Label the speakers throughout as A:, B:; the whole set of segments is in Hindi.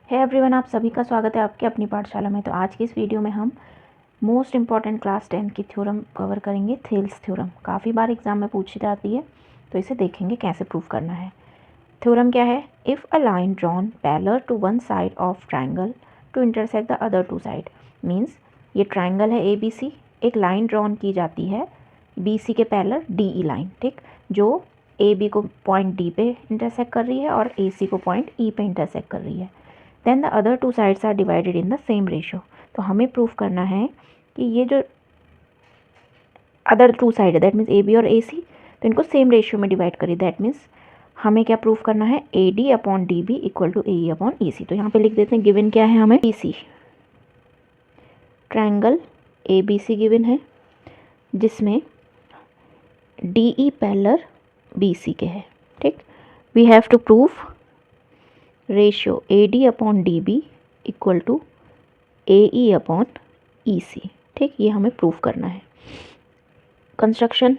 A: है एवरीवन, आप सभी का स्वागत है आपके अपनी पाठशाला में। तो आज की इस वीडियो में हम मोस्ट इम्पॉर्टेंट क्लास 10 की थ्योरम कवर करेंगे। थेल्स थ्योरम काफ़ी बार एग्जाम में पूछी जाती है, तो इसे देखेंगे कैसे प्रूव करना है। थ्योरम क्या है? If a line drawn parallel to one side of triangle to intersect the other two side, means ये ट्राइंगल है ABC, एक लाइन ड्रॉन की जाती है BC के पैरेलल DE लाइन, ठीक, जो AB को पॉइंट D पे इंटरसेक्ट कर रही है और AC को पॉइंट E पे इंटरसेक्ट कर रही है। Then the other two sides are divided in the same ratio. तो हमें प्रूफ करना है कि ये जो अदर टू साइड है, दैट मीन्स AB और AC, तो इनको सेम रेशियो में डिवाइड करिए। दैट मीन्स हमें क्या प्रूफ करना है? AD upon DB equal to AE upon EC। तो यहाँ पे लिख देते हैं, गिवन क्या है हमें? BC, ट्रायंगल ABC गिवन है जिसमें DE पैरेलल BC के है, ठीक। We have to proof ratio AD upon DB equal to AE upon EC, ठीक, ये हमें प्रूफ करना है। कंस्ट्रक्शन,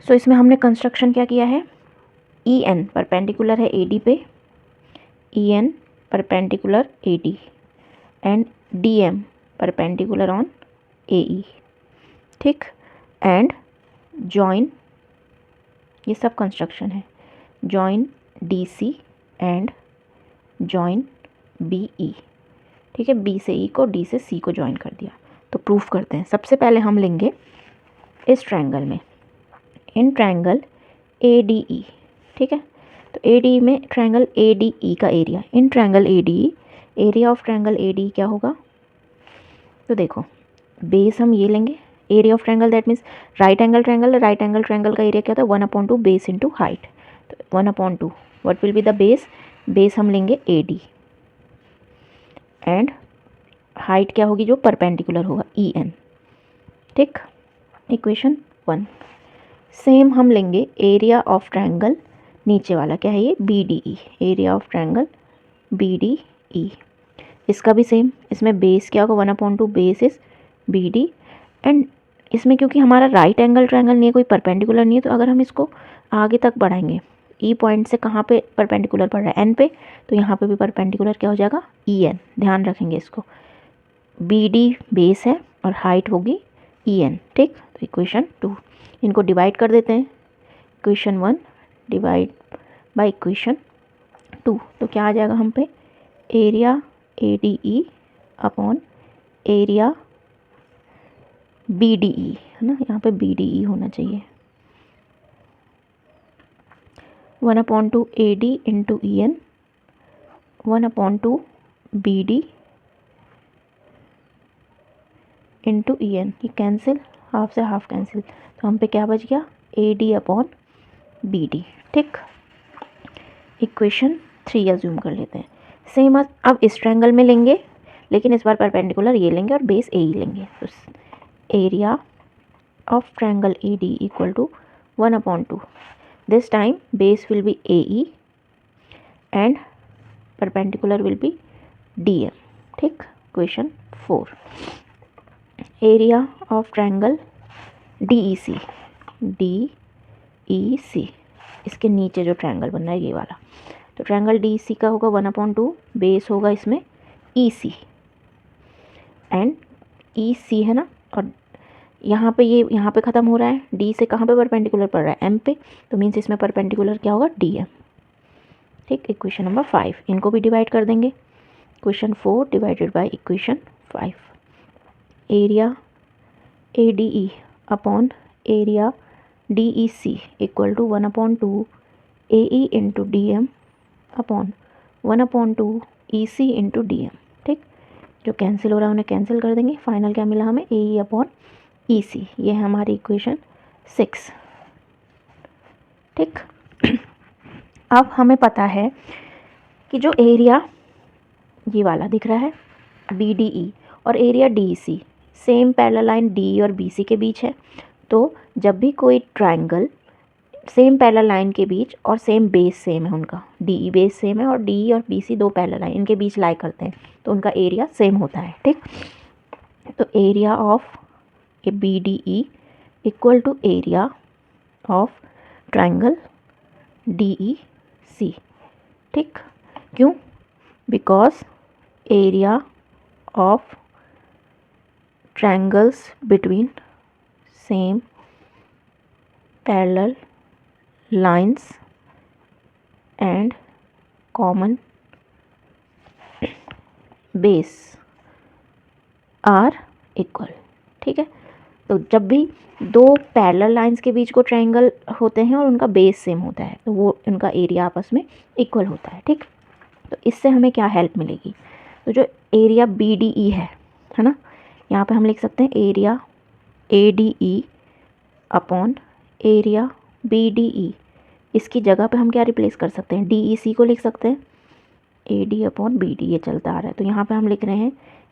A: सो इसमें हमने कंस्ट्रक्शन क्या किया है? EN परपेंडिकुलर है AD पे, EN perpendicular AD and DM perpendicular on AE, ठीक, एंड जॉइन, ये सब कंस्ट्रक्शन है। Join DC and join BE, ठीक है, B से E को, D से C को ज्वाइन कर दिया। तो प्रूफ करते हैं। सबसे पहले हम लेंगे इस ट्रायंगल में, इन ट्रायंगल ADE, ठीक है। तो ADE में ट्रायंगल ADE का area, in triangle ADE, area of triangle ADE क्या होगा? तो देखो, बेस हम ये लेंगे, area of triangle, that means right angle triangle, right angle triangle का एरिया क्या होता है? 1/2 बेस इंटू हाइट। तो 1/2 what will be the base? Base हम लेंगे AD एंड हाइट क्या होगी? जो परपेंडिकुलर होगा EN, ठीक। इक्वेशन 1। सेम हम लेंगे एरिया ऑफ ट्रायंगल, नीचे वाला क्या है ये? BDE, area of triangle BDE, इसका भी सेम, इसमें बेस क्या होगा? 1/2 बेस इज BD एंड इसमें क्योंकि हमारा राइट एंगल ट्रायंगल नहीं है, कोई परपेंडिकुलर नहीं है, तो अगर हम इसको आगे तक बढ़ाएंगे, E पॉइंट से कहाँ पे परपेंडिकुलर पड़ रहा है? N पे, तो यहाँ पे भी परपेंडिकुलर क्या हो जाएगा? EN, ध्यान रखेंगे इसको। BD बेस है और हाइट होगी EN, ठीक। तो इक्वेशन 2, इनको डिवाइड कर देते हैं। इक्वेशन 1 डिवाइड बाय इक्वेशन 2, तो क्या आ जाएगा हम पे? Area ADE upon area BDE, है ना, यहाँ पे BDE होना चाहिए। 1/2 AD into EN, 1/2 BD into EN, ये कैंसिल, हाफ से हाफ कैंसिल, तो हम पे क्या बच गया? AD अपॉन BD, ठीक। इक्वेशन 3 अज्यूम कर लेते हैं। सेम अब इस ट्रायंगल में लेंगे, लेकिन इस बार परपेंडिकुलर ये लेंगे और बेस AE लेंगे। तो area of triangle AD equal to 1/2, this time base will be AE and perpendicular will be DM, ठीक। Equation 4, area of triangle DEC, DEC, इसके नीचे जो ट्रायंगल बन रहा है ये वाला, तो ट्रायंगल DEC का होगा 1/2, बेस होगा इसमें EC एंड EC, है ना, और यहाँ पे ये यहाँ पे ख़त्म हो रहा है, D से कहाँ पे परपेंडिकुलर पड़ रहा है? M पे, तो मीन्स इसमें परपेंडिकुलर क्या होगा? DM, ठीक। इक्वेशन नंबर 5, इनको भी डिवाइड कर देंगे। Equation 4 divided by equation 5, area ADE upon area DEC equal to 1/2 AE into DM upon 1/2 EC into DM, ठीक। जो कैंसिल हो रहा है उन्हें कैंसिल कर देंगे। फाइनल क्या मिला हमें? AE अपॉन EC, ये है हमारी इक्वेशन 6, ठीक। अब हमें पता है कि जो एरिया ये वाला दिख रहा है BDE और area DEC same parallel line DE और BC के बीच है। तो जब भी कोई ट्रायंगल सेम पैरेलल लाइन के बीच और सेम बेस सेम है, उनका DE बेस सेम है और DE और BC दो पैरेलल लाइन इनके बीच लाई करते हैं, तो उनका एरिया सेम होता है, ठीक। तो area of BDE equal to area of triangle DEC, ठीक। क्यों? Because area of triangles between same parallel lines and common base are equal. ठीक है, तो जब भी दो पैरेलल लाइंस के बीच को ट्रायंगल होते हैं और उनका बेस सेम होता है तो वो उनका एरिया आपस में इक्वल होता है। ठीक, तो इससे हमें क्या हेल्प मिलेगी, तो जो एरिया बी डी ई है ना, यहाँ पे हम लिख सकते हैं area A D E upon area B D E. इसकी जगह पे हम क्या रिप्लेस कर सकते हैं, डी ई सी को लिख सकते हैं A D upon B D, ये चलता आ रहा है। तो यहाँ पे हम लिख रहे हैं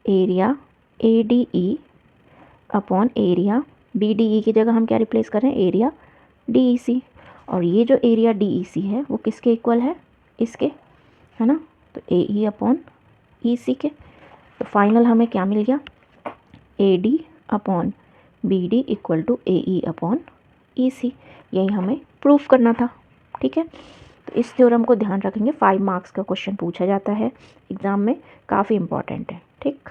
A: area A D E upon area B D E की जगह हम क्या रिप्लेस कर रहे हैं, एरिया डी ई सी। और ये जो एरिया डी ई सी है वो किसके इक्वल है, इसके, है ना, तो ए ई अपॉन ई सी के। तो फाइनल हमें क्या मिल गया, A D upon B D equal to A E upon E C. यही हमें प्रूफ करना था। ठीक है, तो इस थ्योरम को ध्यान रखेंगे, 5 मार्क्स का क्वेश्चन पूछा जाता है एग्ज़ाम में, काफ़ी इंपॉर्टेंट है। ठीक।